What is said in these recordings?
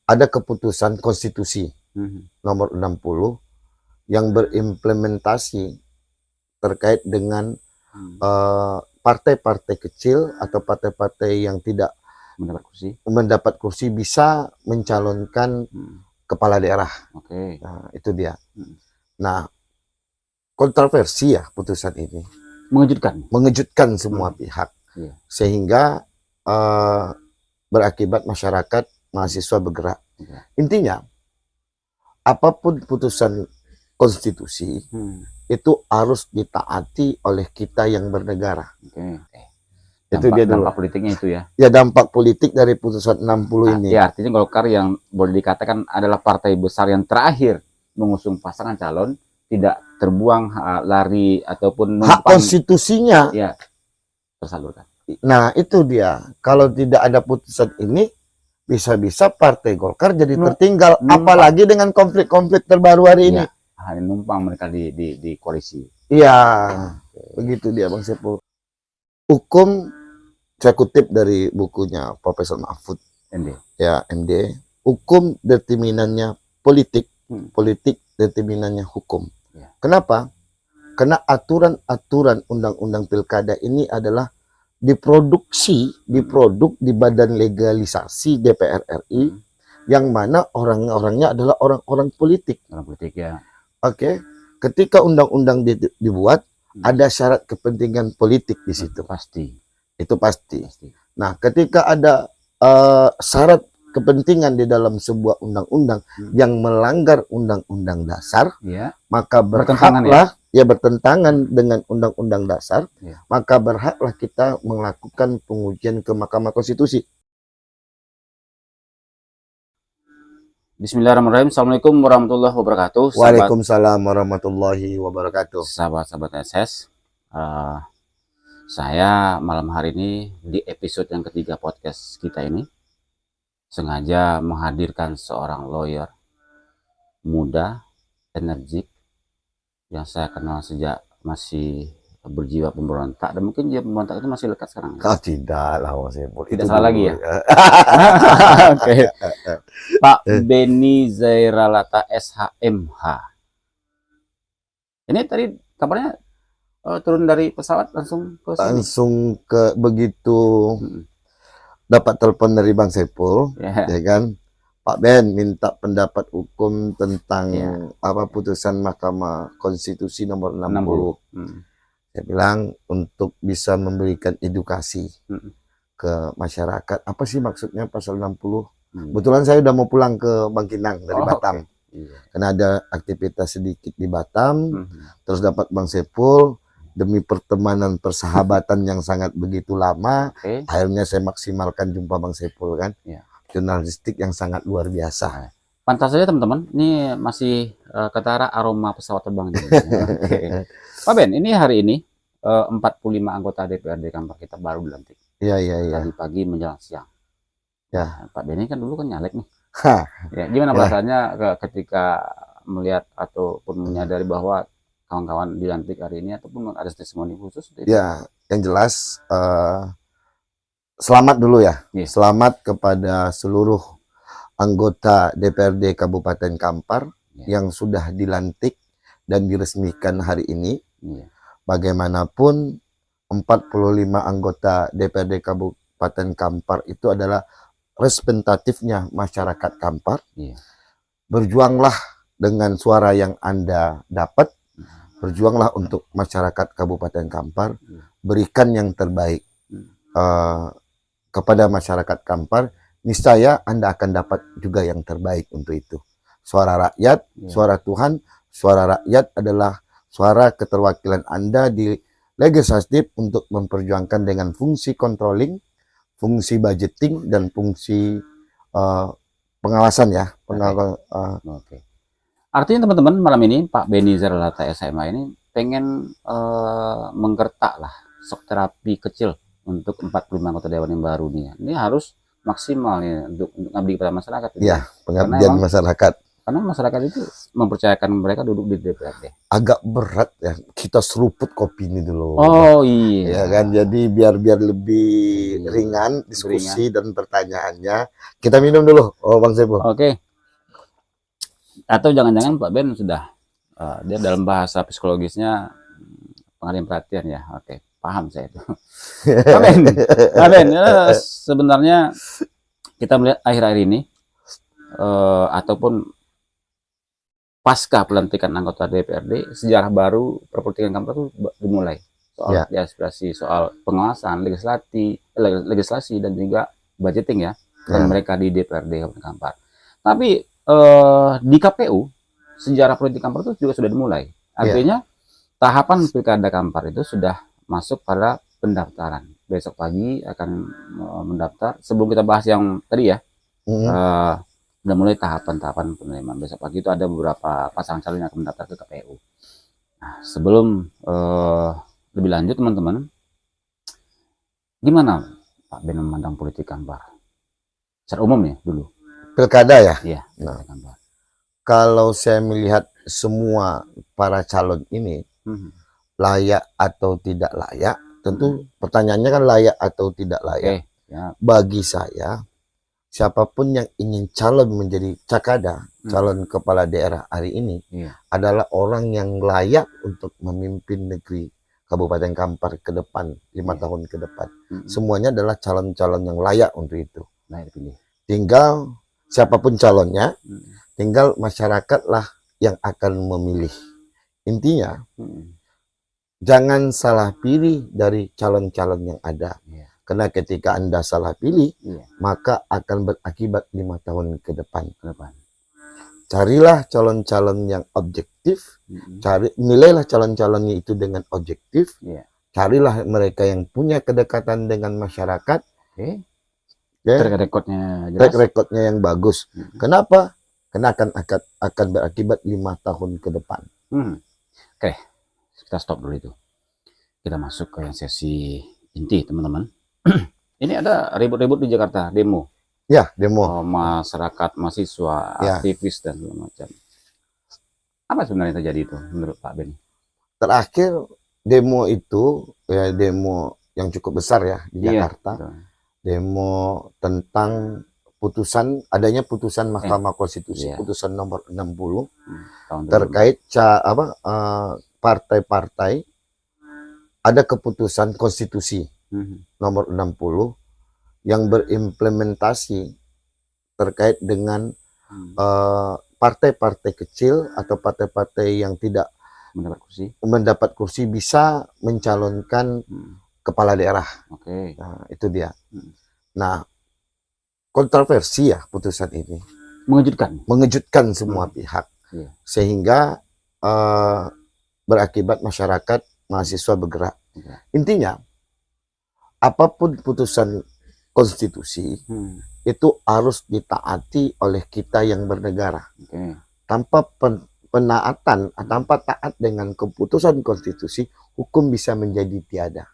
ada keputusan konstitusi nomor 60 yang berimplementasi terkait dengan partai-partai kecil atau partai-partai yang tidak mendapat kursi bisa mencalonkan kepala daerah. Nah, itu dia. Nah, kontroversi ya putusan ini. Mengejutkan semua pihak. Sehingga berakibat masyarakat mahasiswa bergerak. Intinya, apapun putusan konstitusi itu harus ditaati oleh kita yang bernegara. Itu dia dulu. Dampak politiknya itu ya. Ya, dampak politik dari putusan 60 ini. Ya, artinya Golkar yang boleh dikatakan adalah partai besar yang terakhir mengusung pasangan calon, tidak terbuang lari ataupun hak konstitusinya ya tersalurkan. Nah, itu dia. Kalau tidak ada putusan ini, bisa-bisa partai Golkar jadi tertinggal. Apalagi dengan konflik-konflik terbaru hari ini. Hanya numpang mereka di koalisi. Iya, begitu dia Bang Sepul. Hukum, saya kutip dari bukunya Profesor Mahfud. MD. Ya, MD. Hukum determinannya politik, politik determinannya hukum. Kenapa? Karena aturan-aturan undang-undang pilkada ini adalah diproduk di badan legalisasi DPR RI, yang mana orang-orangnya adalah orang-orang politik. Orang politik ya. Oke, ketika undang-undang dibuat, ada syarat kepentingan politik di situ. Itu pasti. Nah, ketika ada syarat kepentingan di dalam sebuah undang-undang yang melanggar undang-undang dasar, maka berhaklah bertentangan dengan undang-undang dasar, maka berhaklah kita melakukan pengujian ke Mahkamah Konstitusi. Bismillahirrahmanirrahim. Assalamualaikum warahmatullahi wabarakatuh. Waalaikumsalam warahmatullahi wabarakatuh. Sahabat-sahabat SS, saya malam hari ini di episode yang ketiga podcast kita ini sengaja menghadirkan seorang lawyer muda, energik, yang saya kenal sejak masih berjiwa pemberontak, dan mungkin jiwa pemberontak itu masih lekat sekarang. Tidak lah, tidak salah lagi ya. Oke. Pak Benny Zairalata SHMH. Ini tadi kabarnya turun dari pesawat langsung ke begitu dapat telepon dari Bang Saiful, ya kan, Pak Ben minta pendapat hukum tentang putusan Mahkamah Konstitusi nomor 60. Saya bilang untuk bisa memberikan edukasi ke masyarakat. Apa sih maksudnya pasal 60? Kebetulan saya udah mau pulang ke Bangkinang dari Batam. Karena ada aktivitas sedikit di Batam. Terus dapat Bang Saiful, demi pertemanan persahabatan yang sangat begitu lama, akhirnya saya maksimalkan jumpa Bang Saiful kan. Jurnalistik yang sangat luar biasa. Pantas saja teman-teman, ini masih ketara aroma pesawat terbang. Pak Ben, ini hari ini 45 anggota DPRD Kampar kita baru dilantik. Iya. Tadi pagi menjelang siang. Ya. Pak Ben ini kan dulu kan nyalek nih. Gimana perasaannya ketika melihat ataupun menyadari bahwa kawan-kawan dilantik hari ini, ataupun ada testimoni khusus? Ya, yang jelas selamat dulu ya. Selamat kepada seluruh anggota DPRD Kabupaten Kampar yang sudah dilantik dan diresmikan hari ini. Bagaimanapun 45 anggota DPRD Kabupaten Kampar itu adalah representatifnya masyarakat Kampar. Berjuanglah dengan suara yang Anda dapat. Berjuanglah untuk masyarakat Kabupaten Kampar. Berikan yang terbaik kepada masyarakat Kampar. Niscaya Anda akan dapat juga yang terbaik untuk itu. Suara rakyat, suara Tuhan, suara rakyat adalah suara keterwakilan Anda di legislatif untuk memperjuangkan dengan fungsi controlling, fungsi budgeting, dan fungsi pengawasan ya. Artinya teman-teman, malam ini Pak Benny Zairalata SHMH ini pengen menggertak lah shock terapi kecil untuk 45 anggota dewan yang baru nih. Ini harus maksimal nih untuk ngabdi kepada masyarakat. Iya, pengabdian masyarakat. Karena masyarakat itu mempercayakan mereka duduk di DPRD. Agak berat ya, kita seruput kopi ini dulu. Oh iya. Ya kan, jadi biar lebih Iya. ringan diskusi dan pertanyaannya. Kita minum dulu, Bang Saiful. Oke. Atau jangan-jangan Pak Ben sudah dia dalam bahasa psikologisnya pengalihan perhatian ya. Oke, paham saya itu. Pak Ben, sebenarnya kita melihat akhir-akhir ini ataupun pasca pelantikan anggota DPRD, sejarah baru perpolitikan Kampar itu dimulai soal aspirasi, soal pengawasan legislasi dan juga budgeting ya dan mereka di DPRD Kabupaten Kampar. Tapi di KPU sejarah politik Kampar itu juga sudah dimulai. Artinya tahapan pilkada Kampar itu sudah masuk pada pendaftaran. Besok pagi akan mendaftar. Sebelum kita bahas yang tadi ya, udah mulai tahapan-tahapan penerimaan. Besok pagi itu ada beberapa pasangan calon yang akan mendaftar ke KPU. Nah, sebelum lebih lanjut teman-teman, gimana Pak Ben memandang politik Kampar? Secara umum ya dulu. Pilkada ya? Iya. Nah, kalau saya melihat semua para calon ini layak atau tidak layak, tentu pertanyaannya kan layak atau tidak layak. Bagi saya, siapapun yang ingin calon menjadi Cakada, calon kepala daerah hari ini, adalah orang yang layak untuk memimpin negeri Kabupaten Kampar ke depan, 5 tahun ke depan. Semuanya adalah calon-calon yang layak untuk itu. Tinggal siapapun calonnya, tinggal masyarakatlah yang akan memilih. Intinya, jangan salah pilih dari calon-calon yang ada. Karena ketika Anda salah pilih, maka akan berakibat 5 tahun ke depan. Carilah calon-calon yang objektif, nilailah calon-calonnya itu dengan objektif, carilah mereka yang punya kedekatan dengan masyarakat, track recordnya yang bagus. Kenapa? Karena akan berakibat 5 tahun ke depan. Oke, kita stop dulu itu. Kita masuk ke yang sesi inti, teman-teman. Ini ada ribut-ribut di Jakarta, demo. Ya, demo. Masyarakat, mahasiswa, aktivis, dan segala macam. Apa sebenarnya terjadi itu menurut Pak Ben? Terakhir, demo itu, ya demo yang cukup besar ya di Jakarta. Demo tentang adanya putusan Mahkamah Konstitusi, putusan nomor 60, terkait partai-partai, ada keputusan konstitusi nomor 60 yang berimplementasi terkait dengan partai-partai kecil atau partai-partai yang tidak mendapat kursi bisa mencalonkan kepala daerah. Nah, itu dia. Nah, kontroversi ya putusan ini. Mengejutkan semua pihak. Sehingga berakibat masyarakat, mahasiswa bergerak. Intinya, apapun putusan konstitusi itu harus ditaati oleh kita yang bernegara. Tanpa penaatan, tanpa taat dengan keputusan konstitusi, hukum bisa menjadi tiada.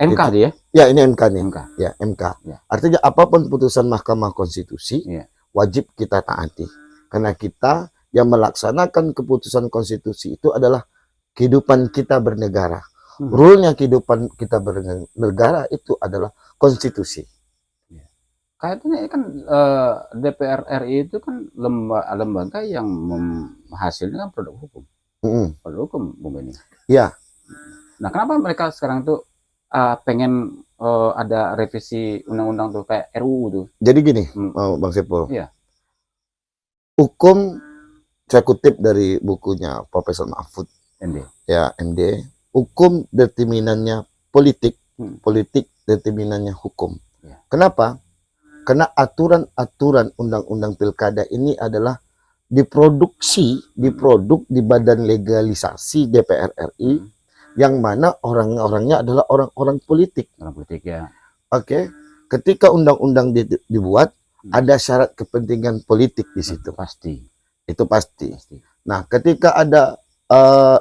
MK dia? Ya, ini MK nih. Ya, MK. Artinya apapun putusan Mahkamah Konstitusi wajib kita taati. Karena kita yang melaksanakan keputusan konstitusi itu adalah kehidupan kita bernegara. Rule-nya kehidupan kita bernegara itu adalah konstitusi. Kayaknya kan DPR RI itu kan lembaga yang menghasilkan produk hukum. Produk hukum, Bung Benny. Iya. Nah, kenapa mereka sekarang tuh pengen ada revisi undang-undang tuh kayak RUU tuh? Jadi gini, Bang Saiful. Hukum, saya kutip dari bukunya Profesor Mahfud. MD. Ya, MD. Hukum determinannya politik, politik determinannya hukum. Kenapa? Karena aturan-aturan undang-undang pilkada ini adalah diproduk di badan legalisasi DPR RI, yang mana orang-orangnya adalah orang-orang politik. Orang politik ya. Oke. Ketika undang-undang dibuat, ada syarat kepentingan politik di situ. Pasti. Itu pasti. Nah, ketika ada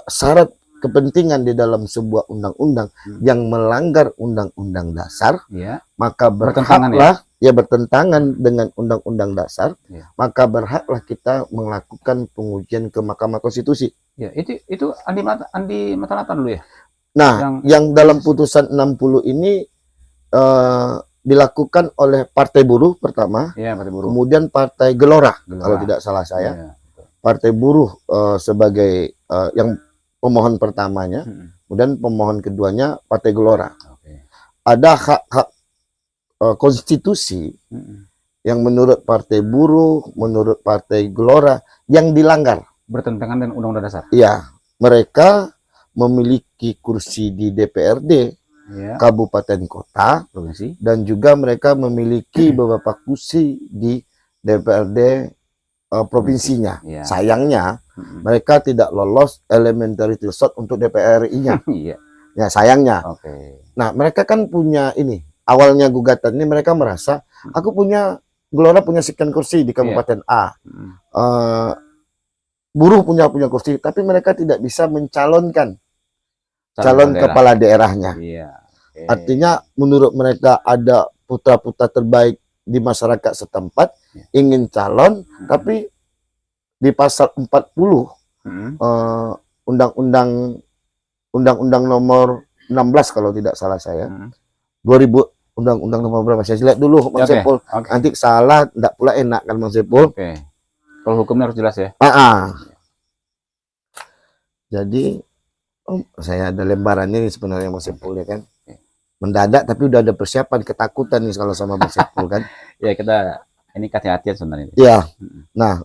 syarat kepentingan di dalam sebuah undang-undang yang melanggar undang-undang dasar, Ya. maka Bertentangan, berhaklah ya bertentangan dengan undang-undang dasar, Ya. maka berhaklah kita melakukan pengujian ke Mahkamah Konstitusi. Ya, itu Andi Matalata dulu ya. Nah, yang dalam putusan 60 ini dilakukan oleh Partai Buruh pertama, Ya, Partai Buruh. kemudian Partai Gelora, Gelora. kalau tidak salah saya. Ya. Partai Buruh sebagai yang pemohon pertamanya, kemudian pemohon keduanya Partai Gelora. Oke. Ada hak-hak konstitusi yang menurut Partai Buruh, menurut Partai Gelora yang dilanggar. Bertentangan dengan Undang-Undang Dasar. Iya, mereka memiliki kursi di DPRD Ya. kabupaten kota, Provinsi. dan juga mereka memiliki beberapa kursi di DPRD provinsinya. Ya. Sayangnya mereka tidak lolos elementary threshold untuk DPRI-nya. Iya. Ya, sayangnya. Oke. Nah, mereka kan punya ini. Awalnya gugatan ini mereka merasa aku punya Gelora punya sekian kursi di kabupaten A. Buruh punya kursi, tapi mereka tidak bisa mencalonkan calon kepala daerahnya. Iya. Okay. Artinya menurut mereka ada putra-putra terbaik di masyarakat setempat ingin calon, tapi di pasal 40 Undang-Undang nomor 16 kalau tidak salah saya, 2000 Undang-Undang nomor berapa? Saya lihat dulu, Bang Sepul. Nanti salah, tidak pula enak kan, Bang Sepul. Kalau hukumnya harus jelas ya. Jadi saya ada lembaran ini sebenarnya, Bang Sepul, ya kan. Mendadak tapi udah ada persiapan, ketakutan nih kalau sama Bang Sepul kan. Ya, kita ini hati-hatian sebenarnya. Iya. Nah,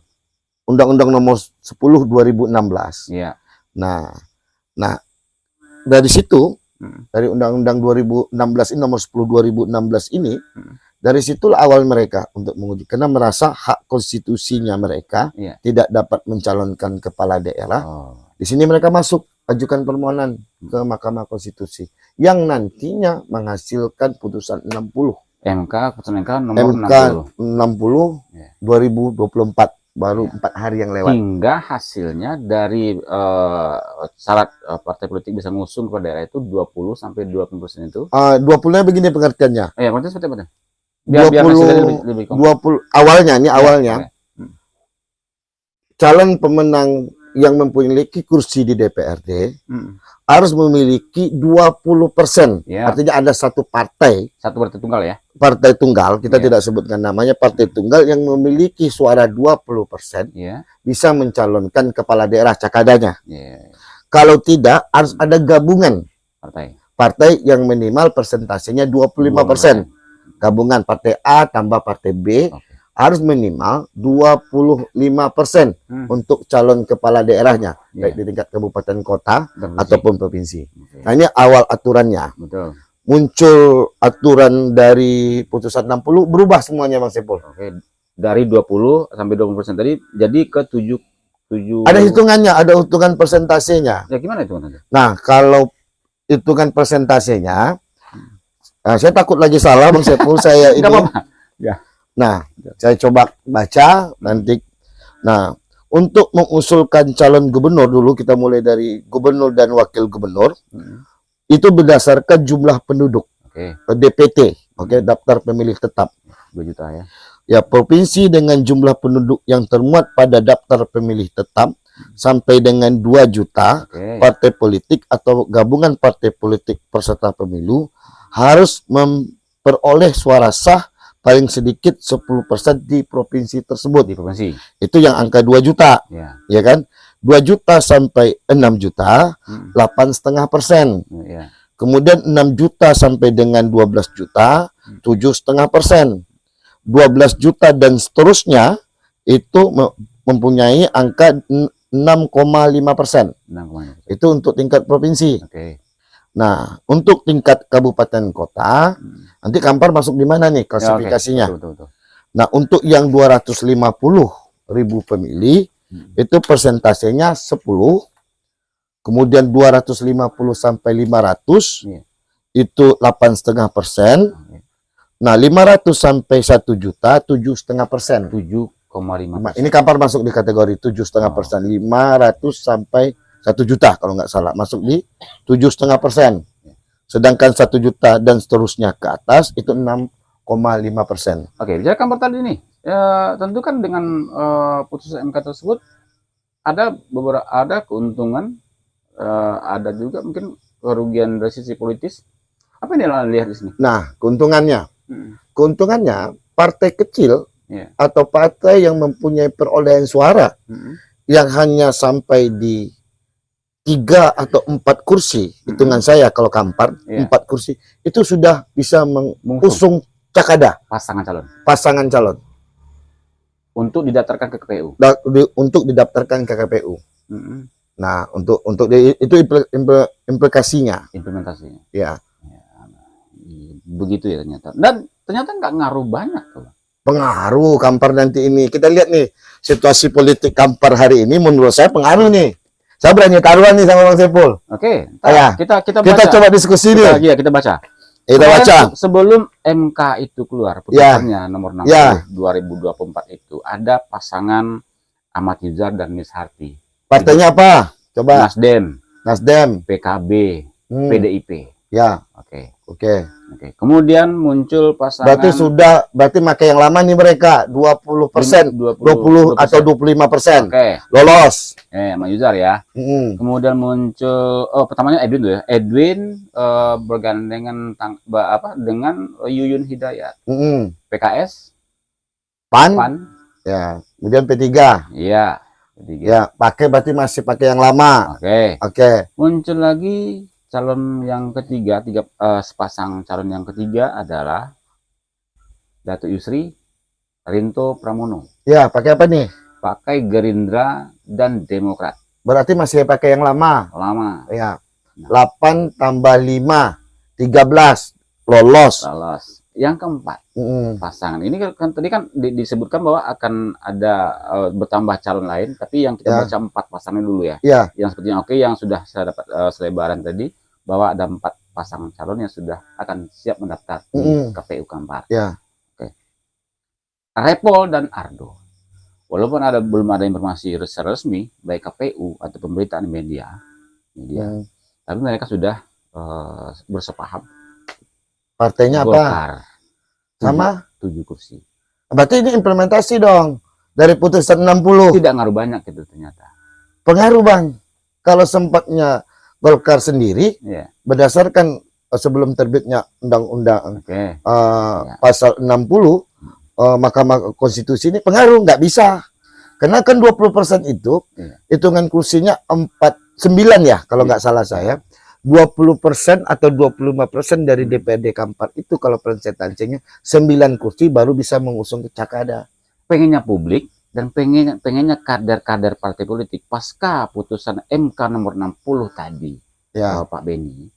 Undang-Undang nomor 10 2016. Iya. Nah, dari situ, dari Undang-Undang 2016 ini, nomor 10 2016 ini, dari situlah awal mereka untuk menguji, karena merasa hak konstitusinya mereka tidak dapat mencalonkan kepala daerah. Di sini mereka masuk ajukan permohonan ke Mahkamah Konstitusi yang nantinya menghasilkan putusan 60. Putusan MK nomor 60 2024, baru 4 hari yang lewat. Hingga hasilnya dari syarat partai politik bisa ngusung ke daerah itu 20 sampai 20% itu. 20-nya begini pengertiannya. Maksudnya seperti apa? 20 awalnya, ini awalnya. Calon pemenang yang memiliki kursi di DPRD harus memiliki 20%. Artinya ada satu partai tunggal ya. Partai tunggal, kita tidak sebutkan namanya, partai tunggal yang memiliki suara 20% bisa mencalonkan kepala daerah cakadanya. Kalau tidak, harus ada gabungan partai yang minimal persentasenya 25%. Gabungan partai A tambah partai B harus minimal 25% untuk calon kepala daerahnya, baik di tingkat kabupaten kota ataupun provinsi. Nah, ini awal aturannya. Muncul aturan dari putusan 60, berubah semuanya, Bang Sepul. Dari 20 sampai 20% tadi jadi ke 7. Ada hitungannya, ada hitungan persentasenya. Ya, gimana itu? Nah, kalau hitungan persentasenya, saya takut lagi salah, Bang Sepul, saya ini. Nah, saya coba baca nanti. Nah, untuk mengusulkan calon gubernur dulu, kita mulai dari gubernur dan wakil gubernur. Itu berdasarkan jumlah penduduk. DPT, daftar pemilih tetap. 2 juta ya. Ya, provinsi dengan jumlah penduduk yang termuat pada daftar pemilih tetap sampai dengan 2 juta, partai politik atau gabungan partai politik peserta pemilu harus memperoleh suara sah paling sedikit 10% di provinsi tersebut. Di provinsi. Itu yang angka 2 juta. Ya kan? 2 juta sampai 6 juta, 8,5%. Kemudian 6 juta sampai dengan 12 juta, 7,5%. 12 juta dan seterusnya itu mempunyai angka 6,5%. Itu untuk tingkat provinsi. Nah, untuk tingkat kabupaten kota, nanti Kampar masuk di mana nih klasifikasinya? Nah, untuk yang 250.000 pemilih, itu persentasenya 10. Kemudian 250 sampai 500, itu 8,5%. Nah, 500 sampai 1 juta, 7,5%. 7,5%. Ini Kampar masuk di kategori 7,5%. 500 sampai 1 juta kalau nggak salah, masuk di 7,5%. Sedangkan 1 juta dan seterusnya ke atas itu 6,5%. Oke, bicara kampar tadi nih, tentu kan dengan putusan MK tersebut ada keuntungan, ada juga mungkin kerugian dari sisi politis. Apa yang Anda lihat di sini? Nah, keuntungannya partai kecil atau partai yang mempunyai perolehan suara yang hanya sampai di 3 atau 4 kursi, hitungan saya kalau Kampar 4 kursi itu sudah bisa mengusung cakada pasangan calon untuk didaftarkan ke KPU. Untuk didaftarkan ke KPU. Nah, itu implementasinya. Ya. Begitu ya ternyata. Dan ternyata nggak ngaruh banyak tuh. Pengaruh Kampar nanti ini. Kita lihat nih situasi politik Kampar hari ini, menurut saya pengaruh nih. Saya berani taruhan nih sama Bang Saiful. Oke. Kita coba diskusi nih. Iya, kita baca. Sebelum MK itu keluar putusannya nomor 60 2024 itu ada pasangan Ahmad Hizar dan Miss Harti. Partainya apa? Coba. Nasdem, PKB, PDIP. Ya. Oke. Kemudian muncul pasangan. Berarti pakai yang lama nih mereka 20%, 20 atau 25%. Lolos. Ahmad Hizar ya. Kemudian muncul pertamanya Edwin tuh ya. Edwin bergandengan dengan Yuyun Hidayat. PKS, PAN. Ya. Kemudian P3. Iya. Ya, berarti masih pakai yang lama. Oke. Muncul lagi calon yang ketiga, sepasang calon yang ketiga adalah Datuk Yusri Rinto Pramono. Ya, pakai apa nih? Pakai Gerindra dan Demokrat. Berarti masih pakai yang lama. Ya. 8 tambah 5, 13 lolos. Yang keempat, pasangan ini kan tadi kan disebutkan bahwa akan ada bertambah calon lain, tapi yang kita baca 4 pasangan dulu ya. Yang sepertinya yang sudah saya dapat selebaran tadi bahwa ada 4 pasangan calon yang sudah akan siap mendaftar di KPU Kampar. Repol dan Ardo, walaupun belum ada informasi resmi baik KPU atau pemberitaan media, tapi mereka sudah bersepaham. Partainya apa? Sama 7 kursi. Berarti ini implementasi dong dari putusan 60. Tidak ngaruh banyak itu ternyata. Pengaruh Bang. Kalau sempatnya Golkar sendiri berdasarkan sebelum terbitnya undang-undang pasal 60 Mahkamah Konstitusi ini pengaruh nggak bisa. Karena kan 20% itu hitungan kursinya 9 ya kalau nggak salah saya. 20% atau 25% dari DPRD Kampar itu kalau persentansenya 9 kursi baru bisa mengusung ke cakada. Pengennya publik dan pengennya kader-kader partai politik pasca putusan MK nomor 60 tadi, Pak Beni,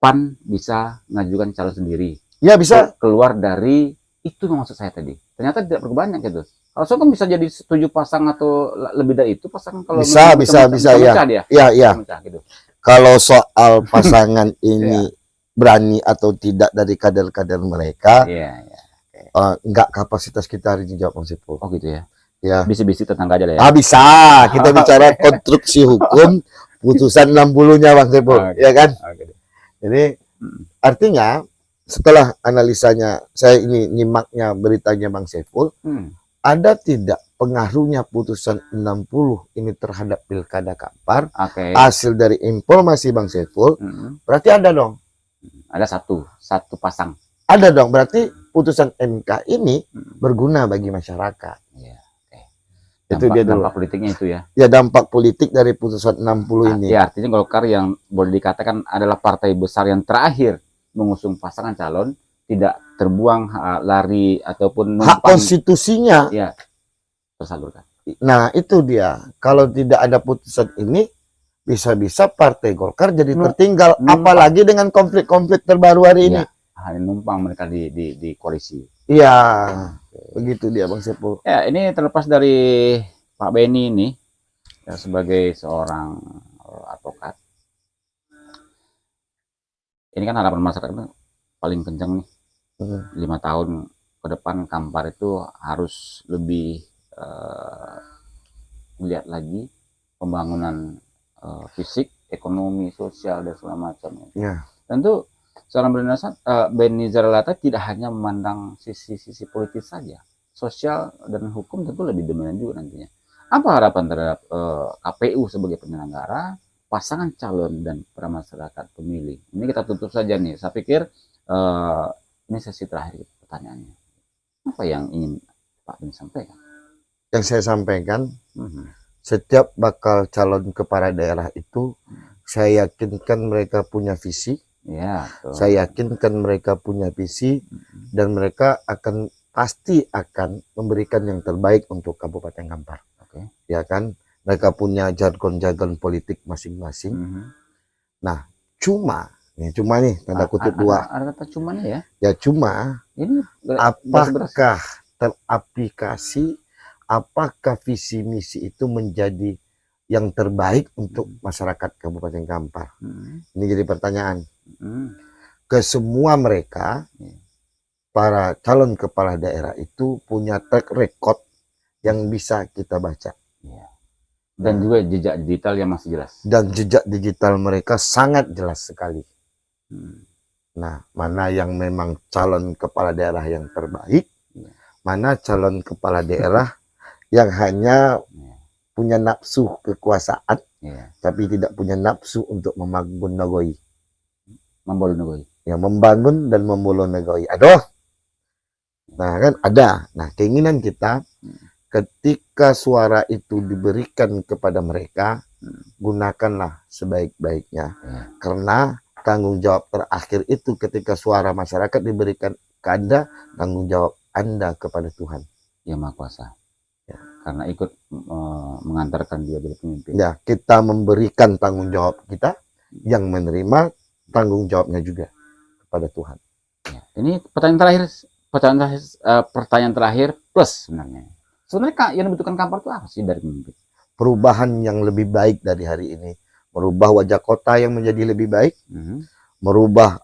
PAN bisa mengajukan calon sendiri. Ya bisa keluar dari itu maksud saya tadi. Ternyata tidak perlu banyak gitu. Kalau kan bisa jadi 7 pasang atau lebih dari itu pasang kalau bisa ya. Iya. Gitu. Kalau soal pasangan ini berani atau tidak dari kader-kader mereka, enggak kapasitas kita hari ini jawab Bang Saiful. Oh gitu ya. Ya. Bisik-bisik tetangga aja ya. Bisa. Kita bicara konstruksi hukum putusan 60-nya Bang Saiful, ya kan? Jadi artinya setelah analisanya saya ini nyimaknya beritanya Bang Saiful, ada tidak pengaruhnya putusan 60 ini terhadap Pilkada Kampar? Hasil dari informasi Bang Saiful, berarti ada dong. Ada satu pasang. Ada dong, berarti putusan MK ini berguna bagi masyarakat. Itu dia dulu. Dampak politiknya itu ya. Ya, dampak politik dari putusan 60 ini. Ya, artinya Golkar yang boleh dikatakan adalah partai besar yang terakhir mengusung pasangan calon, tidak terbuang lari ataupun hak konstitusinya tersalurkan. Nah itu dia, kalau tidak ada putusan ini bisa-bisa partai Golkar jadi tertinggal, apalagi dengan konflik-konflik terbaru hari ini. Hanya numpang mereka di koalisi. Iya, begitu dia Bang Saiful. Ya, ini terlepas dari Pak Beni ini sebagai seorang advokat. Ini kan harapan masyarakat paling kencang nih. 5 tahun ke depan Kampar itu harus lebih lihat lagi pembangunan fisik, ekonomi, sosial dan segala macamnya. Ya. Tentu seorang Benny Zaralata tidak hanya memandang sisi politis saja, sosial dan hukum tentu lebih dominan juga nantinya. Apa harapan terhadap KPU sebagai penyelenggara, pasangan calon dan para masyarakat pemilih? Ini kita tutup saja nih. Saya pikir ini sesi terakhir pertanyaannya. Apa yang ingin Pak Benny sampaikan? Yang saya sampaikan, setiap bakal calon kepala daerah itu, saya yakinkan mereka punya visi. Ya, betul. Saya yakinkan mereka punya visi dan mereka pasti akan memberikan yang terbaik untuk Kabupaten Kampar. Oke. Ya kan? Mereka punya jargon-jargon politik masing-masing. Nah, cuma nih tanda kutip dua. Ada kata cumanya ya? Ya cuma, Ini apakah teraplikasi, apakah visi misi itu menjadi yang terbaik untuk masyarakat Kabupaten Kampar? Ini jadi pertanyaan. Ke semua mereka, para calon kepala daerah itu punya track record yang bisa kita baca. Dan juga jejak digital yang masih jelas. Dan jejak digital mereka sangat jelas sekali. Nah, mana yang memang calon kepala daerah yang terbaik, mana calon kepala daerah yang hanya punya nafsu kekuasaan, tapi tidak punya nafsu untuk membangun negeri. Ya, membangun dan membangun negeri. Aduh. Nah, kan ada. Nah, keinginan kita ketika suara itu diberikan kepada mereka, gunakanlah sebaik-baiknya. Karena tanggung jawab terakhir itu ketika suara masyarakat diberikan ke Anda, tanggung jawab Anda kepada Tuhan Yang Maha Kuasa. Karena ikut mengantarkan dia jadi pemimpin. Ya, kita memberikan tanggung jawab kita, yang menerima tanggung jawabnya juga kepada Tuhan. Ini pertanyaan terakhir plus sebenarnya. Sebenarnya yang dibutuhkan Kampar itu apa sih dari pemimpin? Perubahan yang lebih baik dari hari ini, merubah wajah kota yang menjadi lebih baik, merubah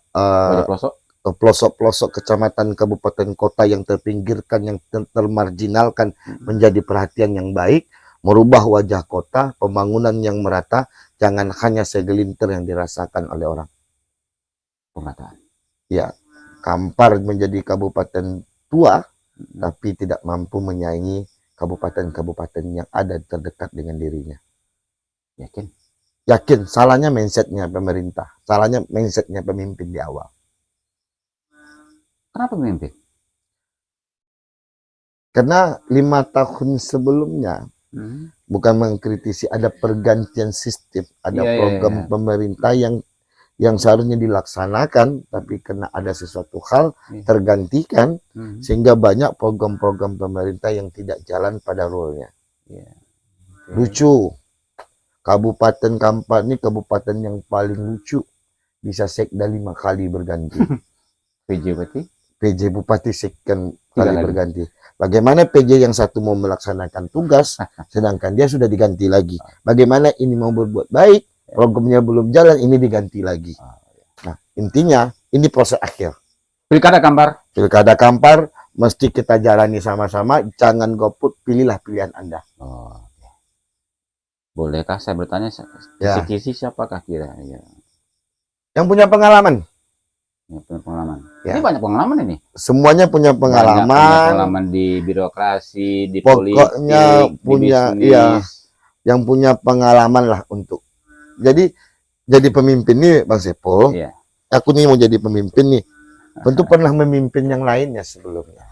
pelosok-pelosok kecamatan, kabupaten, kota yang terpinggirkan, yang termarginalkan menjadi perhatian yang baik, merubah wajah kota, pembangunan yang merata, jangan hanya segelintir yang dirasakan oleh orang. Pemataan. Ya, Kampar menjadi kabupaten tua, tapi tidak mampu menyaingi kabupaten-kabupaten yang ada terdekat dengan dirinya. Yakin? Yakin, salahnya mindsetnya pemerintah, salahnya mindsetnya pemimpin di awal. Kenapa pemimpin? Karena 5 tahun sebelumnya, bukan mengkritisi, ada pergantian sistem, ada program pemerintah yang seharusnya dilaksanakan, tapi karena ada sesuatu hal tergantikan, sehingga banyak program-program pemerintah yang tidak jalan pada rule-nya. Lucu, Kabupaten Kampar ini kabupaten yang paling lucu, bisa sekda 5 kali berganti. PJ Bupati sekian kali berganti. Bagaimana PJ yang satu mau melaksanakan tugas, sedangkan dia sudah diganti lagi. Bagaimana ini mau berbuat baik, programnya belum jalan, ini diganti lagi. Nah, intinya ini proses akhir. Pilkada Kampar. Pilkada Kampar mesti kita jalani sama-sama, jangan golput, pilihlah pilihan Anda. Bolehkah saya bertanya, kisi-kisi siapakah kira? Yang punya pengalaman. Ini banyak pengalaman ini. Semuanya punya pengalaman. Banyak pengalaman di birokrasi, di pokoknya politik, punya, di bisnis. Yang punya pengalaman lah untuk. Jadi pemimpin nih, Bang Sepo. Aku nih mau jadi pemimpin nih. Tentu pernah memimpin yang lainnya sebelumnya.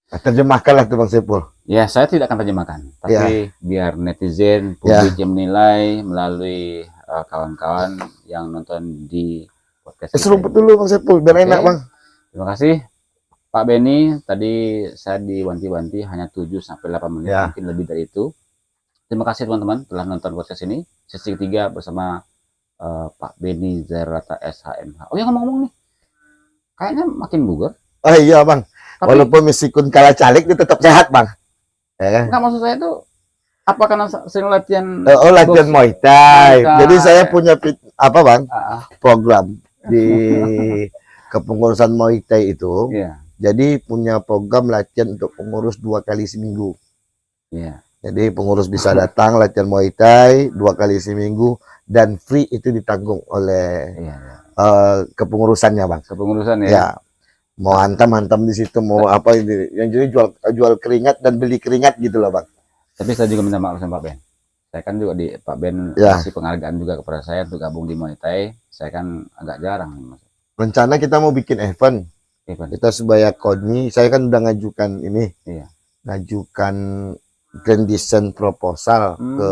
Nah, terjemahkanlah tuh Bang Sepo. Ya, saya tidak akan terjemahkan. Tapi biar netizen, publik yang menilai melalui kawan-kawan yang nonton di podcast. Serumput dulu Bang Sepo, biar enak Bang. Terima kasih Pak Benny. Tadi saya diwanti-wanti hanya 7-8 menit, mungkin lebih dari itu. Terima kasih teman-teman telah nonton podcast ini. Sesi ketiga bersama Pak Benny Zaralata SHMH. Oh ya, ngomong-ngomong nih, kayaknya makin bugar. Oh iya Bang, tapi, walaupun meskipun kalah caleg dia tetap sehat Bang. Enggak, maksud saya itu apa karena sering latihan? Latihan Muay Thai. Jadi saya punya apa Bang? Program di kepengurusan Muay Thai itu. Jadi punya program latihan untuk pengurus 2 kali seminggu. Jadi pengurus bisa datang latihan Muay Thai 2 kali seminggu dan free itu ditanggung oleh kepengurusannya, Bang. Kepengurusan ya. Ya, mau hantam di situ, mau apa ini, yang jadi jual keringat dan beli keringat gitu loh, Bang. Tapi saya juga minta maaf sama Pak Ben. Saya kan juga di Pak Ben kasih penghargaan juga kepada saya untuk gabung di Muay Thai. Saya kan agak jarang. Rencana kita mau bikin event. Kita supaya KONI, saya kan udah ngajukan ini, ngajukan grand design proposal ke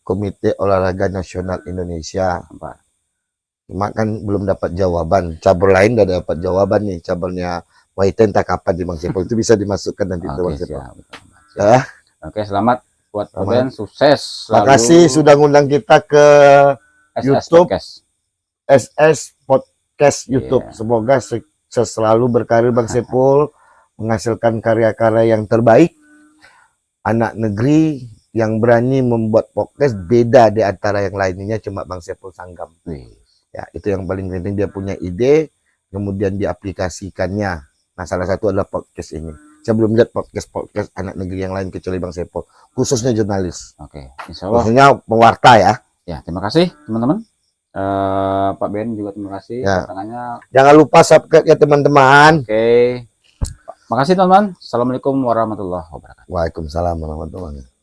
Komite Olahraga Nasional Indonesia. Cuma kan belum dapat jawaban. Cabur lain udah dapat jawaban nih. Caburnya Muay Thai entah kapan di Bang Sepol. Itu bisa dimasukkan nanti ke Bang Sepol. Oke, selamat buat Pak Ben, sukses. Makasih sudah ngundang kita ke YouTube Podcast. SS Podcast YouTube. Semoga selalu berkarir Bang Sepul, menghasilkan karya-karya yang terbaik, anak negeri yang berani membuat podcast beda di antara yang lainnya, cuma Bang Sepul Sanggam. Ya, itu yang paling penting, dia punya ide, kemudian diaplikasikannya. Nah, salah satu adalah podcast ini. Saya belum lihat podcast anak negeri yang lain kecuali Bang Sepul, khususnya jurnalis. Oke, insya Allah. Khususnya pewarta ya. Ya, terima kasih teman-teman. Pak Ben juga terima kasih. Jangan lupa subscribe ya teman-teman. Oke. Makasih teman-teman. Assalamualaikum warahmatullahi wabarakatuh. Waalaikumsalam warahmatullahi wabarakatuh.